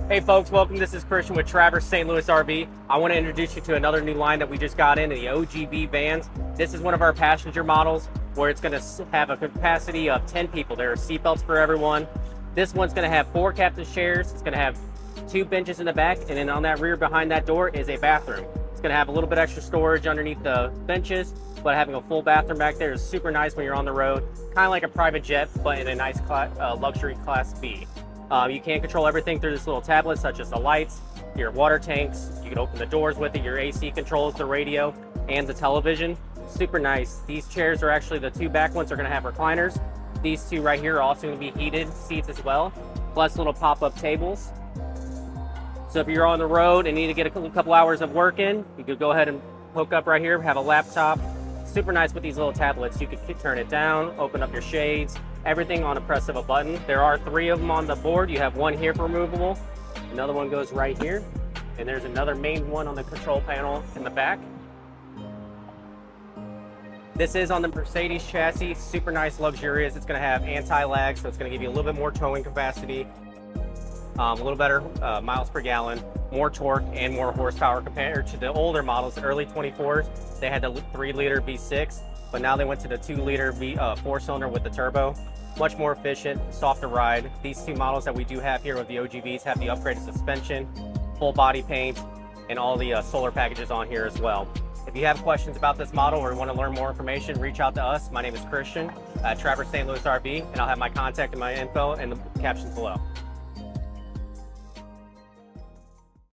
Hey folks, welcome. This is Christian with Travers St Louis RV. I want to introduce you to another new line that we just got in, the OGV vans. This is one of our passenger models where it's going to have a capacity of 10 people. There are seatbelts for everyone. This one's going to have 4 captain's chairs. It's going to have 2 benches in the back, and then on that rear behind that door is a bathroom. It's going to have a little bit extra storage underneath the benches, but having a full bathroom back there is super nice when you're on the road. Kind of like a private jet, but in a nice luxury class B. You can control everything through this little tablet, such as the lights, your water tanks. You can open the doors with it. Your AC controls the radio and the television. Super nice. These chairs are actually, the 2 back ones are going to have recliners. These 2 right here are also going to be heated seats as well, plus little pop-up tables. So if you're on the road and need to get a couple hours of work in, you could go ahead and hook up right here, have a laptop. Super nice with these little tablets. You could turn it down, open up your shades, everything on a press of a button. There are 3 of them on the board. You have one here for removable. Another one goes right here. And there's another main one on the control panel in the back. This is on the Mercedes chassis. Super nice, luxurious. It's going to have anti-lag, so it's going to give you a little bit more towing capacity. A little better miles per gallon, more torque, and more horsepower compared to the older models. The early 24s, they had the 3-liter V6, but now they went to the 2-liter 4-cylinder with the turbo. Much more efficient, softer ride. These 2 models that we do have here with the OGVs have the upgraded suspension, full body paint, and all the solar packages on here as well. If you have questions about this model or want to learn more information, reach out to us. My name is Christian at Travers St Louis RV, and I'll have my contact and my info in the captions below.